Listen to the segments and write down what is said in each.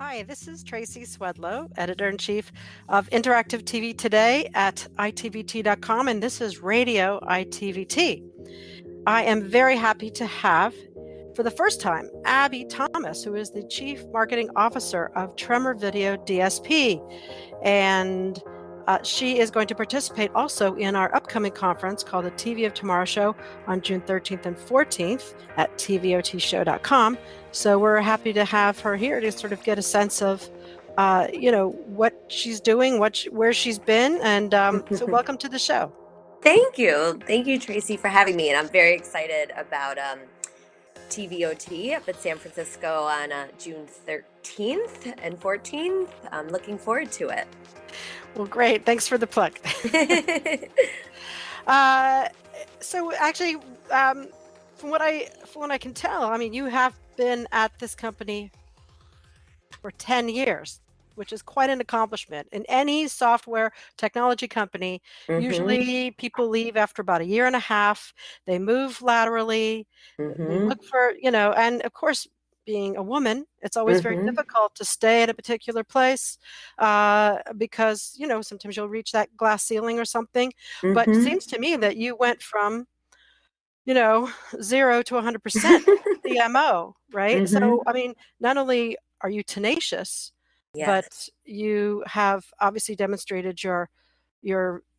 Hi, this is Tracy Swedlow, Editor-in-Chief of Interactive TV Today at ITVT.com, and this is Radio ITVT. I am very happy to have, for the first time, Abbey Thomas, who is the Chief Marketing Officer of Tremor Video DSP. And she is going to participate also in our upcoming conference called the TV of Tomorrow Show on June 13th and 14th at tvotshow.com. So we're happy to have her here to sort of get a sense of, what she's doing, where she's been. And so welcome to the show. Thank you. Thank you, Tracy, for having me. And I'm very excited about TVOT up at San Francisco on June 13th and 14th. I'm looking forward to it. Well, great. Thanks for the plug. So actually, from what I can tell, I mean, you have been at this company for 10 years, which is quite an accomplishment. In any software technology company, usually people leave after about a year and a half. They move laterally. They look for, and of course, being a woman, it's always very difficult to stay at a particular place because, sometimes you'll reach that glass ceiling or something. But it seems to me that you went from, 0 to 100% CMO, right? So, I mean, not only are you tenacious, but you have obviously demonstrated your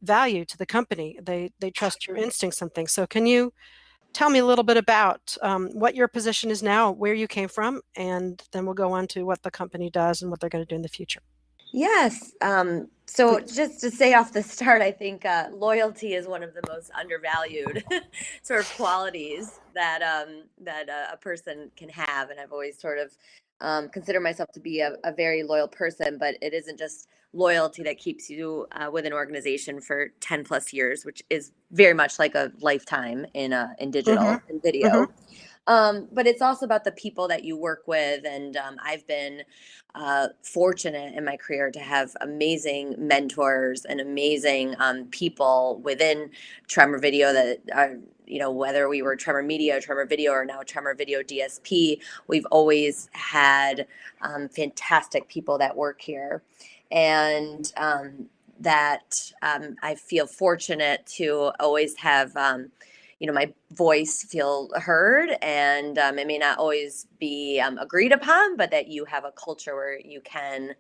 value to the company. They trust your instincts and things. So can you tell me a little bit about what your position is now, where you came from, and then we'll go on to what the company does and what they're going to do in the future. Yes. So just to say off the start, I think loyalty is one of the most undervalued sort of qualities that a person can have. And I've always sort of considered myself to be a very loyal person, but it isn't just loyalty that keeps you with an organization for 10 plus years, which is very much like a lifetime in digital and video. But it's also about the people that you work with. And I've been fortunate in my career to have amazing mentors and amazing people within Tremor Video that are, whether we were Tremor Media, Tremor Video, or now Tremor Video DSP, we've always had fantastic people that work here. And that I feel fortunate to always have my voice feel heard, and it may not always be agreed upon, but that you have a culture where you can,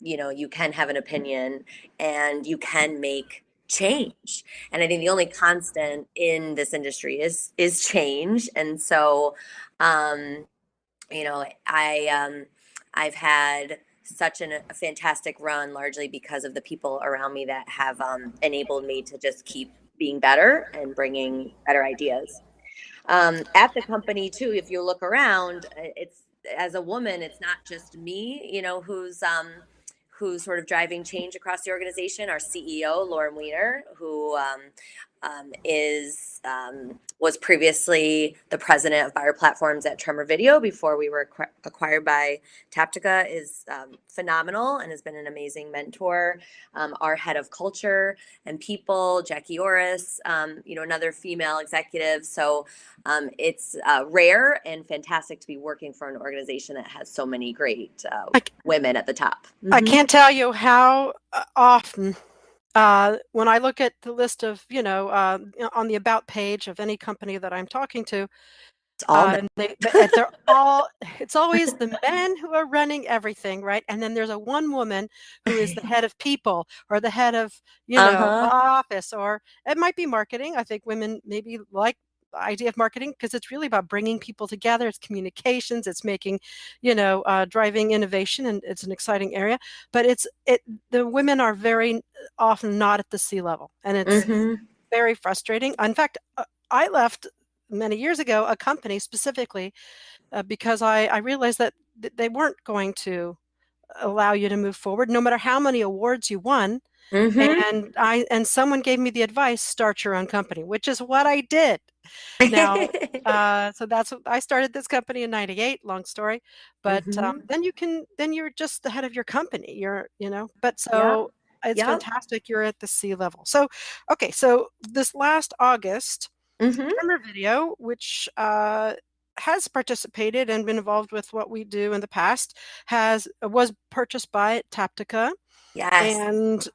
you can have an opinion and you can make change. And I think the only constant in this industry is change. And so, I've had such a fantastic run, largely because of the people around me that have enabled me to just keep being better and bringing better ideas. At the company too, if you look around, it's, as a woman, it's not just me, who's sort of driving change across the organization. Our CEO, Lauren Weiner, who was previously the president of buyer platforms at Tremor Video before we were acquired by Taptica, is phenomenal and has been an amazing mentor. Our head of culture and people, Jackie Orris, another female executive. So it's rare and fantastic to be working for an organization that has so many great women at the top. I can't tell you how often when I look at the list of, on the about page of any company that I'm talking to, they're all, it's always the men who are running everything, right? And then there's a one woman who is the head of people or the head of, office, or it might be marketing. I think women maybe like the idea of marketing because it's really about bringing people together. It's communications, it's making, driving innovation, and it's an exciting area. But the women are very often not at the C level, and it's very frustrating. In fact, I left many years ago a company specifically because I realized that they weren't going to allow you to move forward, no matter how many awards you won. And someone gave me the advice: start your own company, which is what I did. Now, so that's what I started this company in '98. Long story, but then you're just the head of your company. But so it's fantastic. You're at the C level. So, okay. So this last August, Tremor Video, which has participated and been involved with what we do in the past, was purchased by Taptica. Yes. And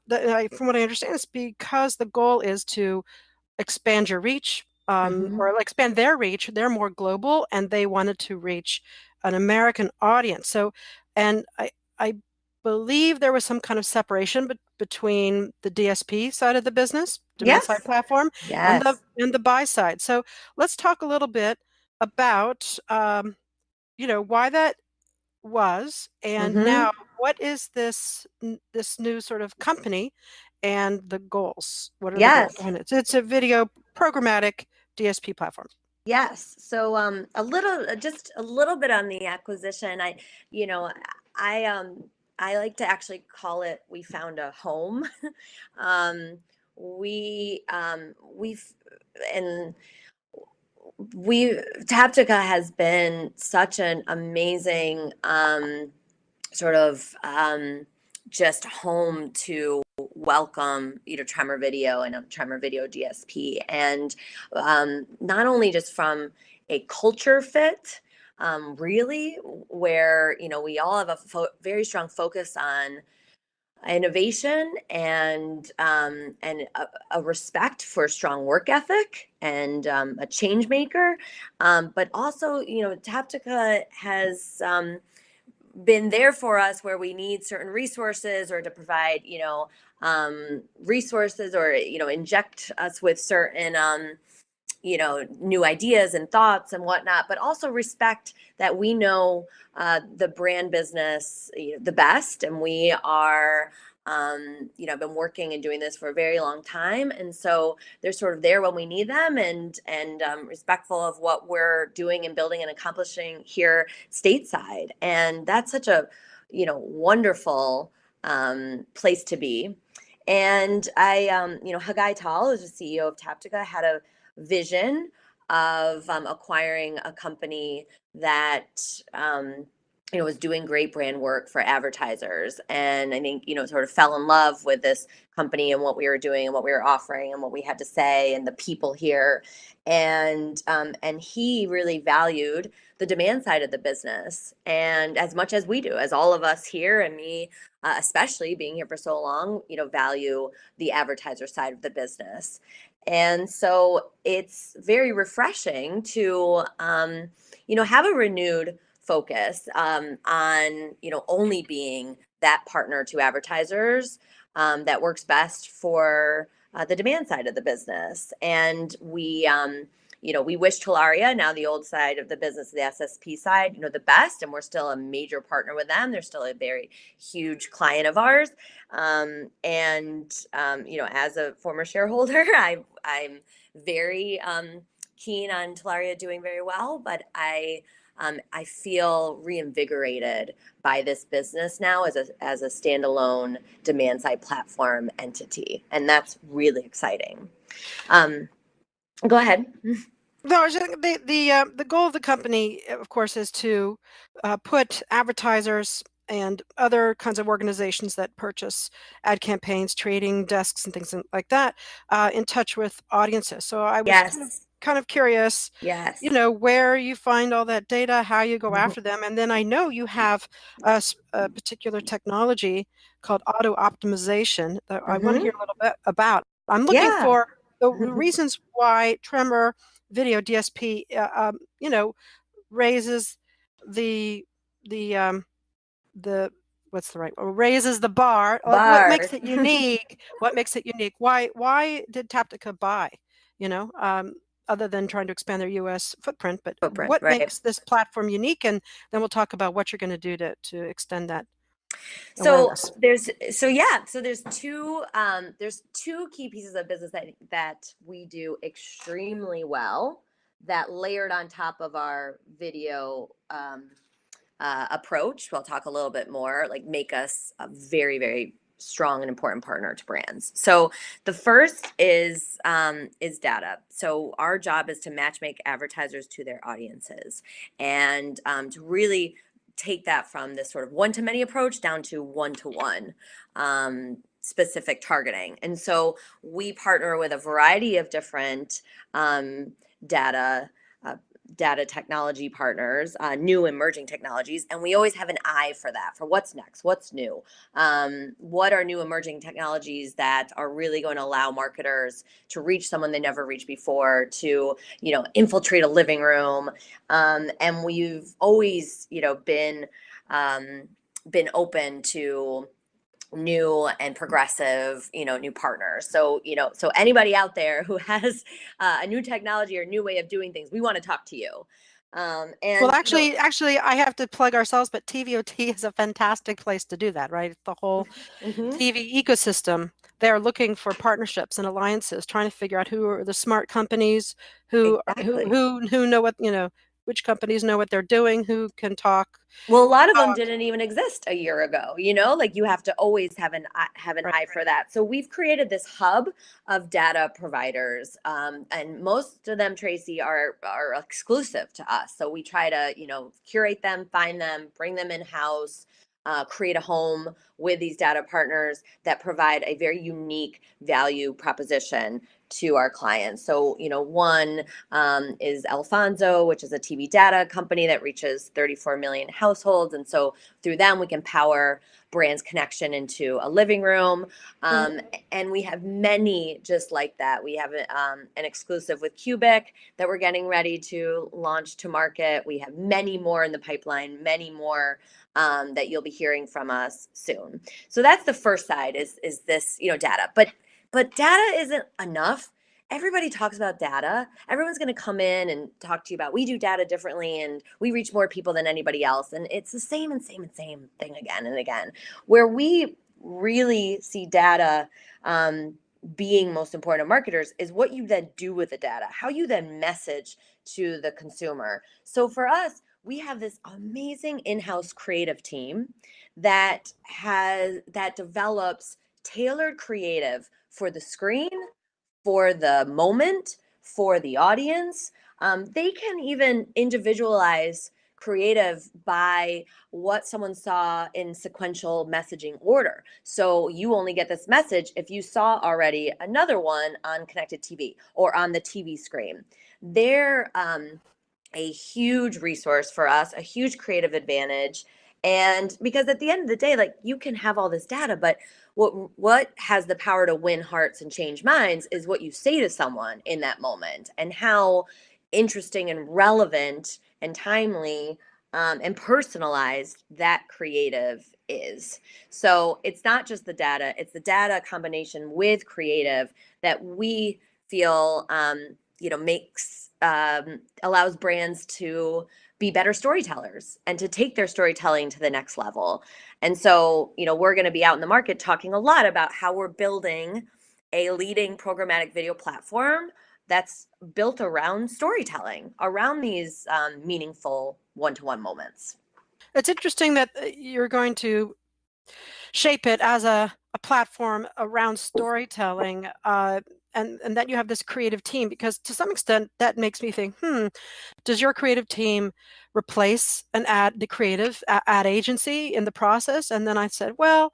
from what I understand, it's because the goal is to expand your reach, or expand their reach. They're more global, and they wanted to reach an American audience. So, and I believe there was some kind of separation between the DSP side of the business, demand Yes. side platform, and Yes. the buy side. So let's talk a little bit about why that was, and now what is this new sort of company and the goals? What are the goals Yes. behind it? It's a video programmatic DSP platform. Yes. So just a little bit on the acquisition. You know, I like to actually call it, we found a home. um, we've and we Taptica has been such an amazing sort of just home to welcome Tremor Video and Tremor Video DSP, and not only just from a culture fit, really, where we all have a very strong focus on innovation and a respect for strong work ethic and a change maker, but also Taptica has been there for us where we need certain resources, or to provide resources, or inject us with certain new ideas and thoughts and whatnot, but also respect that we know the brand business the best, and we are been working and doing this for a very long time, and so they're sort of there when we need them, and respectful of what we're doing and building and accomplishing here stateside, and that's such a wonderful place to be. And Hagai Tal, who's the CEO of Taptica, had a vision of acquiring a company that was doing great brand work for advertisers, and I think sort of fell in love with this company and what we were doing and what we were offering and what we had to say and the people here, and he really valued the demand side of the business, and as much as we do, as all of us here, and me especially being here for so long, value the advertiser side of the business. And so it's very refreshing to, have a renewed focus on, only being that partner to advertisers that works best for the demand side of the business. And we wish Telaria, now the old side of the business, the SSP side, the best, and we're still a major partner with them. They're still a very huge client of ours. As a former shareholder, I'm very keen on Telaria doing very well, but I feel reinvigorated by this business now as a standalone demand side platform entity, and that's really exciting. Go ahead. No, the goal of the company, of course, is to put advertisers and other kinds of organizations that purchase ad campaigns, trading desks, and things like that, in touch with audiences. So I was kind of curious, where you find all that data, how you go after them, and then I know you have a particular technology called auto optimization that I want to hear a little bit about. I'm looking for the reasons why Tremor Video DSP, raises the what's the right raises the bar. Like, what makes it unique? What makes it unique? Why did Taptica buy? Other than trying to expand their U.S. footprint, but what makes this platform unique? And then we'll talk about what you're going to do to extend that. There's two key pieces of business that we do extremely well, that layered on top of our video approach, we'll talk a little bit more, make us a very, very strong and important partner to brands. So the first is data. So our job is to matchmake advertisers to their audiences, and to really take that from this sort of one-to-many approach down to one-to-one specific targeting. And so we partner with a variety of different data data technology partners, new emerging technologies, and we always have an eye for that, for what's next, what's new, what are new emerging technologies that are really going to allow marketers to reach someone they never reached before, to infiltrate a living room, and we've always been open to new and progressive, new partners. So anybody out there who has a new technology or new way of doing things, we want to talk to you. And well, actually, I have to plug ourselves, but TVOT is a fantastic place to do that, right? It's the whole TV ecosystem. They're looking for partnerships and alliances, trying to figure out who are the smart companies, who know what, which companies know what they're doing, who can talk. Well, a lot of them didn't even exist a year ago, like you have to always have an eye for that. So we've created this hub of data providers, and most of them, Tracy, are exclusive to us. So we try to, curate them, find them, bring them in-house, create a home with these data partners that provide a very unique value proposition to our clients. So, one is Alfonso, which is a TV data company that reaches 34 million households. And so through them, we can power brands' connection into a living room. And we have many just like that. We have an exclusive with Cubic that we're getting ready to launch to market. We have many more in the pipeline, many more that you'll be hearing from us soon. So that's the first side is this, data. But data isn't enough. Everybody talks about data. Everyone's going to come in and talk to you about, we do data differently and we reach more people than anybody else. And it's the same thing again and again. Where we really see data being most important to marketers is what you then do with the data, how you then message to the consumer. So for us, we have this amazing in-house creative team that develops tailored creative for the screen, for the moment, for the audience. They can even individualize creative by what someone saw in sequential messaging order. So you only get this message if you saw already another one on connected TV or on the TV screen. They're a huge resource for us, a huge creative advantage. And because at the end of the day, like, you can have all this data, but what has the power to win hearts and change minds is what you say to someone in that moment, and how interesting and relevant and timely and personalized that creative is. So it's not just the data, it's the data combination with creative that we feel allows brands to be better storytellers and to take their storytelling to the next level. And so, we're going to be out in the market talking a lot about how we're building a leading programmatic video platform that's built around storytelling, around these meaningful one-to-one moments. It's interesting that you're going to shape it as a platform around storytelling, and that you have this creative team, because to some extent that makes me think, does your creative team replace the creative ad agency in the process? And then I said, well,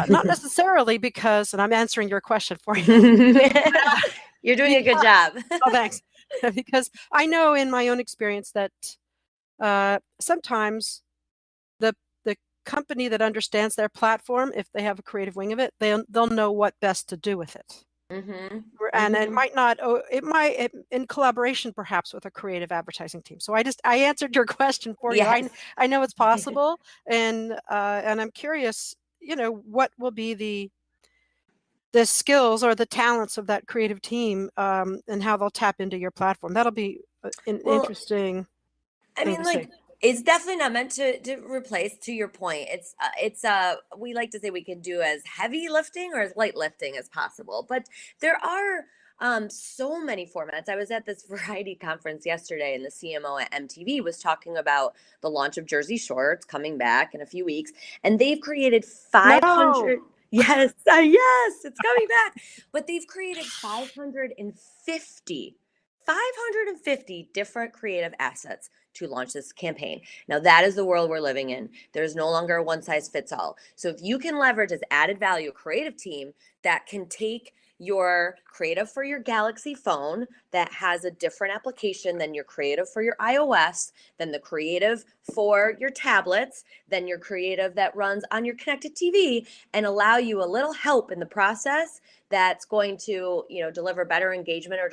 not necessarily, because, and I'm answering your question for you. You're doing a good job. Oh, thanks. Because I know in my own experience that sometimes the company that understands their platform, if they have a creative wing of it, they'll know what best to do with it. And it might not, in collaboration perhaps with a creative advertising team. So I answered your question for you. I know it's possible, and I'm curious, what will be the skills or the talents of that creative team, and how they'll tap into your platform. That'll be interesting. I mean, it's definitely not meant to replace, to your point. It's we like to say we can do as heavy lifting or as light lifting as possible, but there are so many formats. I was at this variety conference yesterday, and the CMO at MTV was talking about the launch of Jersey Shore. It's coming back in a few weeks, and they've created 500. No. Yes, yes, it's coming back. But they've created 550 different creative assets to launch this campaign. Now, that is the world we're living in. There's no longer a one size fits all. So if you can leverage as added value a creative team that can take your creative for your Galaxy phone that has a different application than your creative for your iOS, than the creative for your tablets, than your creative that runs on your connected TV, and allow you a little help in the process that's going to, deliver better engagement or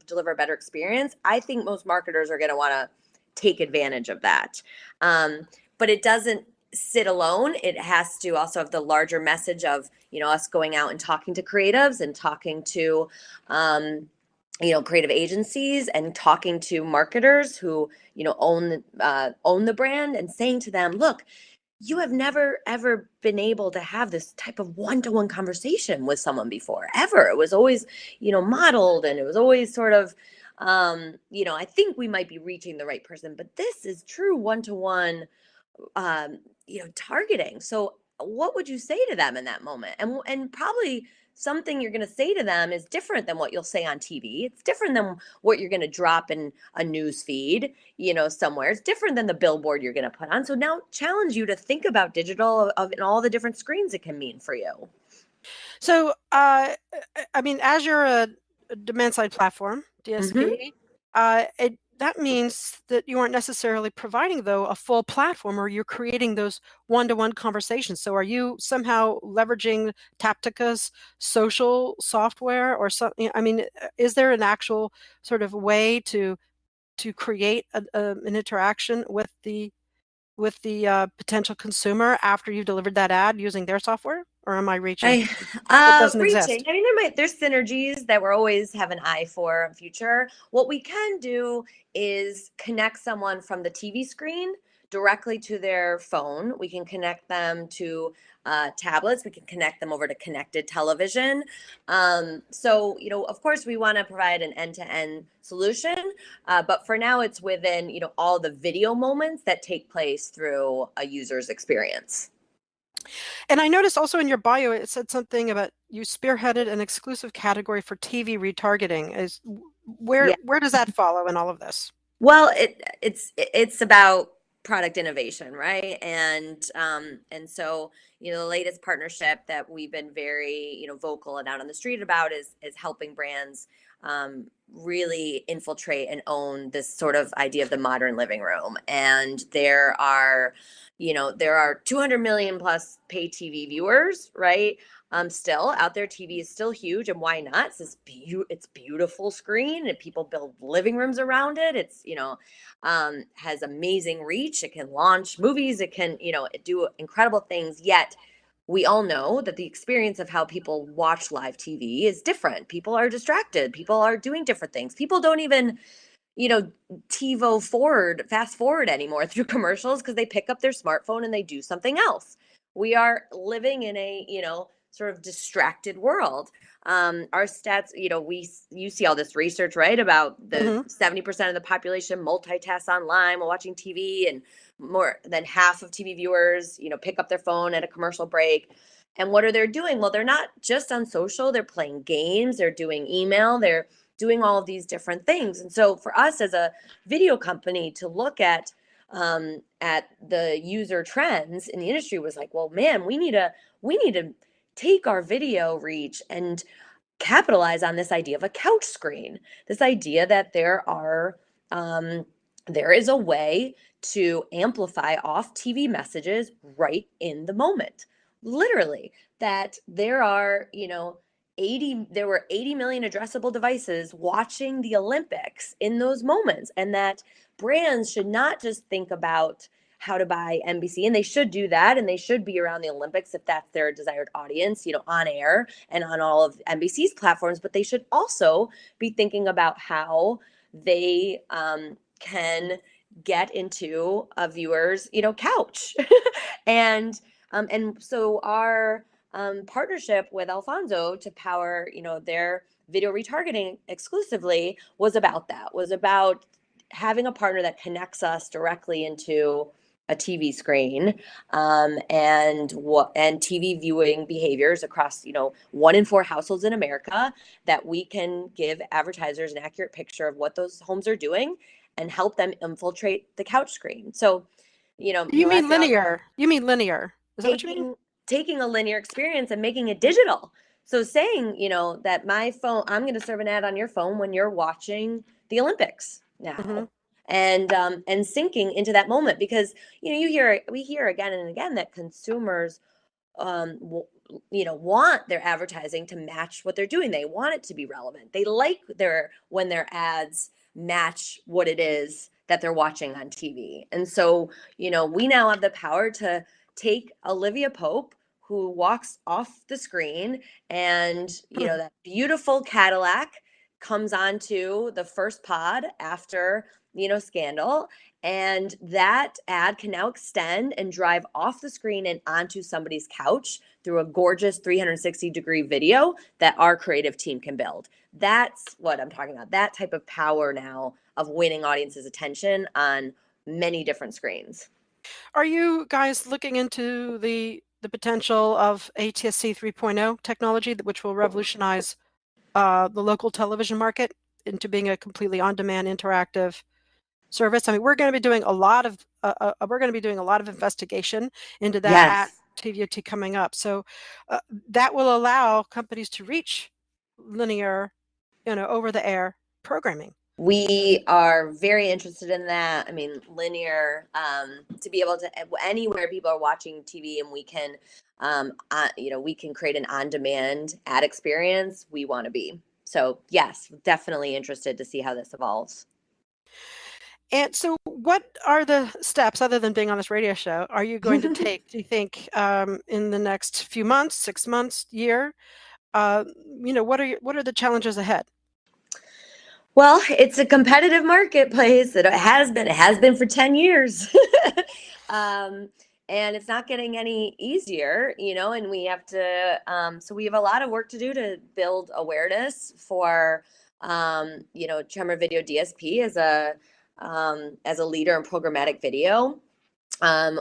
deliver a better experience. I think most marketers are going to want to take advantage of that. But it doesn't sit alone. It has to also have the larger message of, us going out and talking to creatives and talking to, creative agencies and talking to marketers who, own the brand, and saying to them, look, you have never ever been able to have this type of one-to-one conversation with someone before, ever. It was always, modeled, and it was always sort of, I think we might be reaching the right person, but this is true one-to-one, targeting. So what would you say to them in that moment? And probably something you're going to say to them is different than what you'll say on TV. It's different than what you're going to drop in a news feed, somewhere. It's different than the billboard you're going to put on. So now challenge you to think about digital and all the different screens it can mean for you. So, as you're a demand-side platform, DSP, that means that you aren't necessarily providing, though, a full platform, or you're creating those one-to-one conversations. So are you somehow leveraging Taptica's social software or something? Is there an actual sort of way to create an interaction with the potential consumer after you've delivered that ad using their software? Or am I reaching? That doesn't Reaching. exist. There's synergies that we're always have an eye for in future. What we can do is connect someone from the TV screen directly to their phone. We can connect them to tablets. We can connect them over to connected television. So, of course, we want to provide an end-to-end solution, but for now, it's within, all the video moments that take place through a user's experience. And I noticed also in your bio, it said something about you spearheaded an exclusive category for TV retargeting. Where does that follow in all of this? Well, it's about product innovation, right? And so, the latest partnership that we've been very, vocal and out on the street about is helping brands really infiltrate and own this sort of idea of the modern living room. And there are 200 million plus pay TV viewers, right? Still out there. TV is still huge, and why not? It's beautiful screen, and people build living rooms around it. It's has amazing reach. It can launch movies. It can do incredible things. Yet we all know that the experience of how people watch live TV is different. People are distracted. People are doing different things. People don't even fast forward anymore through commercials because they pick up their smartphone and they do something else. We are living in a, sort of distracted world. Our stats, you see all this research, right? About the 70% of the population multitasks online while watching TV, and more than half of TV viewers, pick up their phone at a commercial break. And what are they doing? Well, they're not just on social, they're playing games, they're doing email, they're doing all of these different things. And so for us as a video company to look at the user trends in the industry was like, well, man, we need to take our video reach and capitalize on this idea of a couch screen, this idea that there is a way to amplify off TV messages right in the moment. Literally, that there were 80 million addressable devices watching the Olympics in those moments, and that brands should not just think about how to buy NBC, and they should do that, and they should be around the Olympics if that's their desired audience, on air and on all of NBC's platforms, but they should also be thinking about how they can get into a viewer's, couch. And so our partnership with Alfonso to power, their video retargeting exclusively was about having a partner that connects us directly into a TV screen, and TV viewing behaviors across, 1 in 4 households in America, that we can give advertisers an accurate picture of what those homes are doing and help them infiltrate the couch screen. So, You mean linear? You mean linear? Is that what you mean? Taking a linear experience and making it digital. So saying, that my phone, I'm going to serve an ad on your phone when you're watching the Olympics now. Mm-hmm. And syncing into that moment, because we hear again and again that consumers want their advertising to match what they're doing. They want it to be relevant. They like when their ads match what it is that they're watching on TV. And so, we now have the power to take Olivia Pope, who walks off the screen, and, that beautiful Cadillac comes onto the first pod after, Scandal. And that ad can now extend and drive off the screen and onto somebody's couch through a gorgeous 360-degree video that our creative team can build. That's what I'm talking about. That type of power now of winning audiences' attention on many different screens. Are you guys looking into the potential of ATSC 3.0 technology, which will revolutionize the local television market into being a completely on-demand interactive service? I mean, we're going to be doing a lot of investigation into that at Yes. TVT coming up. So that will allow companies to reach linear, over-the-air programming. We are very interested in that. I mean, linear, to be able to, anywhere people are watching TV and we can, we can create an on-demand ad experience, we want to be. So yes, definitely interested to see how this evolves. And so what are the steps, other than being on this radio show, are you going to take, do you think, in the next few months, 6 months, year? What are the challenges ahead? Well, it's a competitive marketplace. It has been for 10 years. And it's not getting any easier, and we have to, so we have a lot of work to do to build awareness for, Tremor Video DSP as a leader in programmatic video.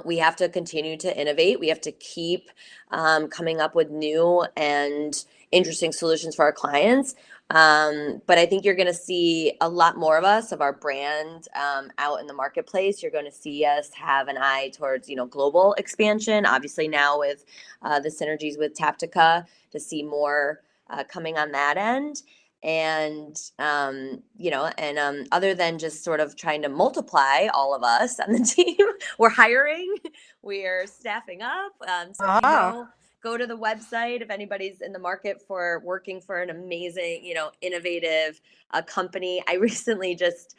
We have to continue to innovate. We have to keep coming up with new and interesting solutions for our clients. But I think you're going to see a lot more of us, of our brand, out in the marketplace. You're going to see us have an eye towards, global expansion. Obviously now with the synergies with Taptica, to see more coming on that end. And, other than just sort of trying to multiply all of us on the team, we're hiring, we're staffing up. So if go to the website, if anybody's in the market for working for an amazing, innovative company. I recently just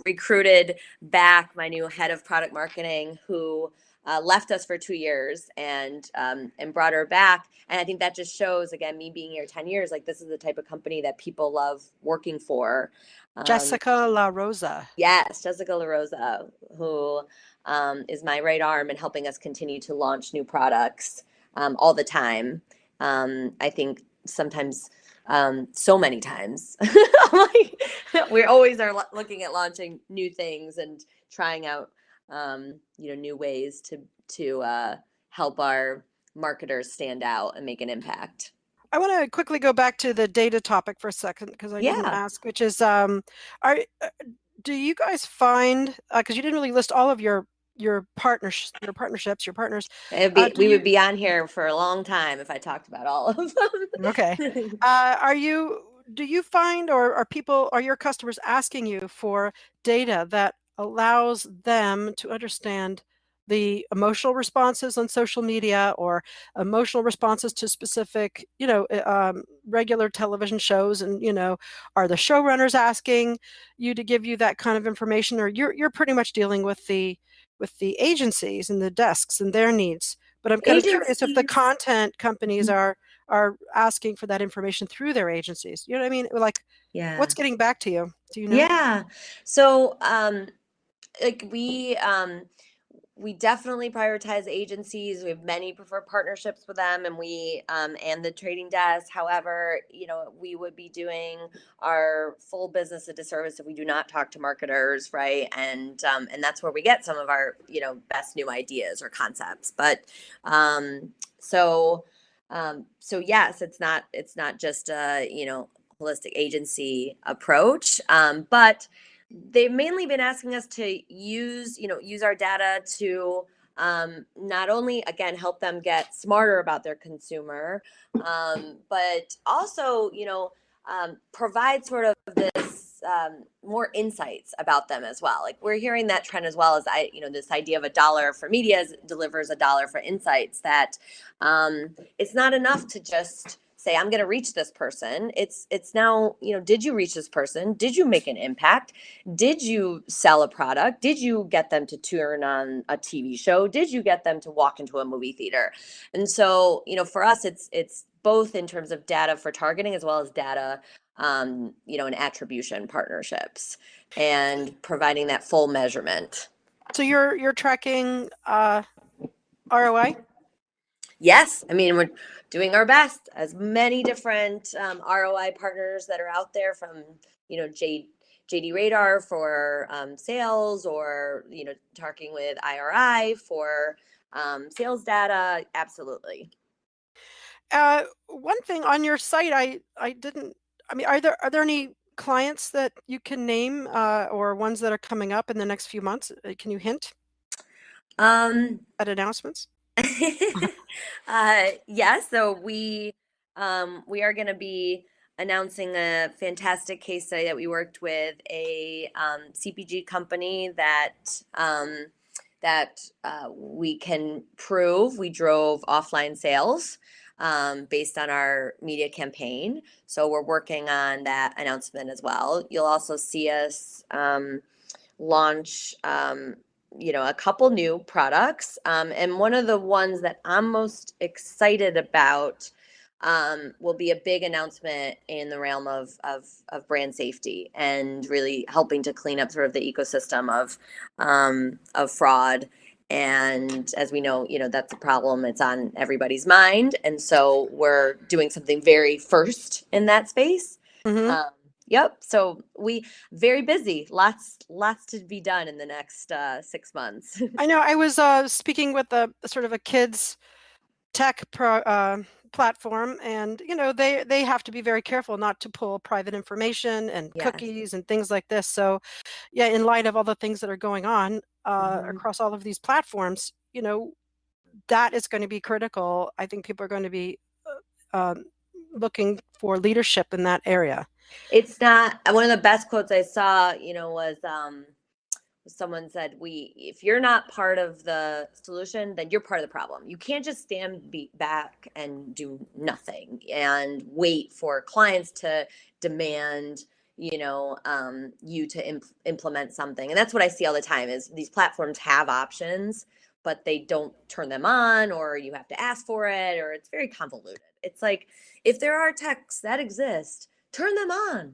recruited back my new head of product marketing, who left us for 2 years, and brought her back. And I think that just shows, again, me being here 10 years, like this is the type of company that people love working for. Jessica La Rosa. Yes, Jessica La Rosa, who is my right arm and helping us continue to launch new products all the time. I think sometimes, so many times, we always are looking at launching new things and trying out new ways to help our marketers stand out and make an impact. I want to quickly go back to the data topic for a second, because I didn't ask, which is, do you guys find, because you didn't really list all of your partners, your partners. We would be on here for a long time if I talked about all of them. Okay. Do you find, or are your customers asking you for data that allows them to understand the emotional responses on social media, or emotional responses to specific, regular television shows? And, are the showrunners asking you to give you that kind of information, or you're pretty much dealing with the agencies and the desks and their needs? But I'm kind of curious if the content companies are asking for that information through their agencies. You know what I mean? Like, what's getting back to you? Do you know? Yeah. So, we definitely prioritize agencies. We have many preferred partnerships with them, and and the trading desk. However, we would be doing our full business a disservice if we do not talk to marketers, right? And that's where we get some of our, best new ideas or concepts. But, so yes, it's not just a, holistic agency approach, but they've mainly been asking us to use our data to not only, again, help them get smarter about their consumer, but also, provide sort of this more insights about them as well. Like we're hearing that trend as well as this idea of $1 for media delivers $1 for insights, that it's not enough to just say, I'm going to reach this person. It's now, did you reach this person? Did you make an impact? Did you sell a product? Did you get them to turn on a TV show? Did you get them to walk into a movie theater? And so, for us, it's both in terms of data for targeting as well as data, and attribution partnerships and providing that full measurement. So you're tracking ROI? Yes. I mean, we're doing our best. As many different ROI partners that are out there, from, JD Radar for sales, or, talking with IRI for sales data. Absolutely. One thing on your site, are there any clients that you can name, or ones that are coming up in the next few months? Can you hint at announcements? Yes. So we are going to be announcing a fantastic case study that we worked with a CPG company that we can prove we drove offline sales based on our media campaign. So we're working on that announcement as well. You'll also see us launch a couple new products. And one of the ones that I'm most excited about will be a big announcement in the realm of brand safety, and really helping to clean up sort of the ecosystem of fraud. And as we know, that's a problem. It's on everybody's mind. And so we're doing something very first in that space. Mm-hmm. Yep. So we very busy. Lots to be done in the next 6 months. I know. I was speaking with a sort of a kids tech platform, and they have to be very careful not to pull private information and Yes. cookies and things like this. So, yeah, in light of all the things that are going on across all of these platforms, that is going to be critical. I think people are going to be looking for leadership in that area. It's not, one of the best quotes I saw, was someone said, if you're not part of the solution, then you're part of the problem. You can't just stand back and do nothing and wait for clients to demand, you to implement something. And that's what I see all the time, is these platforms have options, but they don't turn them on, or you have to ask for it, or it's very convoluted. It's like, if there are techs that exist, turn them on,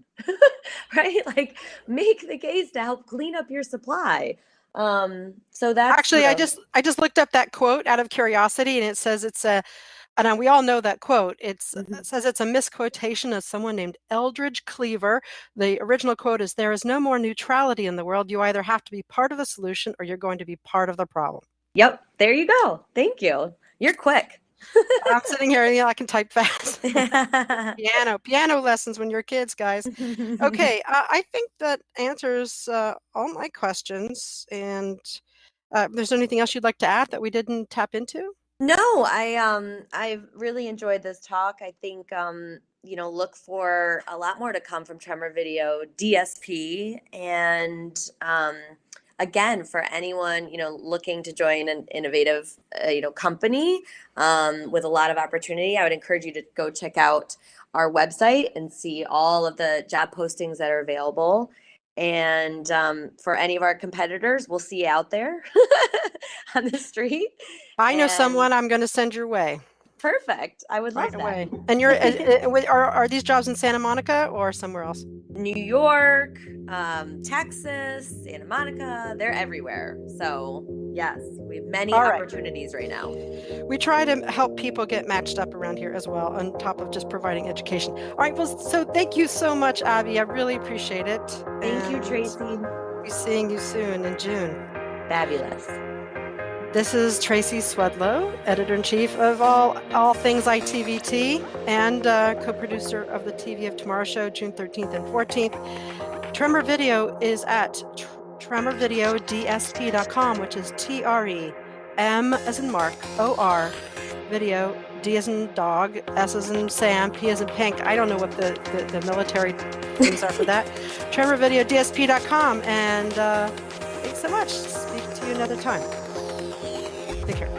right? Like, make the case to help clean up your supply. So that's actually, I just looked up that quote out of curiosity, and it says and we all know that quote. It says it's a misquotation of someone named Eldridge Cleaver. The original quote is, "There is no more neutrality in the world. You either have to be part of the solution, or you're going to be part of the problem." Yep. There you go. Thank you. You're quick. I'm sitting here and I can type fast. Piano lessons when you're kids, guys. Okay, I think that answers all my questions. And there's anything else you'd like to add that we didn't tap into? No, I've really enjoyed this talk. I think look for a lot more to come from Tremor Video DSP, and again, for anyone looking to join an innovative company with a lot of opportunity, I would encourage you to go check out our website and see all of the job postings that are available. And for any of our competitors, we'll see you out there on the street. I know someone I'm going to send your way. Perfect. I would love that. Away. And you're are these jobs in Santa Monica or somewhere else? New York, Texas, Santa Monica, they're everywhere. So yes, we have many opportunities right now. We try to help people get matched up around here as well, on top of just providing education. All right, well, so thank you so much, Abby. I really appreciate it. Thank you, Tracy. We'll be seeing you soon in June. Fabulous. This is Tracy Swedlow, Editor-in-Chief of all things ITVT, and co-producer of the TV of Tomorrow show, June 13th and 14th. Tremor Video is at tremorvideodsp.com, which is TREMOR M as in Mark, O-R, video, D as in dog, S as in Sam, P as in pink. I don't know what the military things are for that. TremorVideoDSP.com. And thanks so much. Speak to you another time. Take care.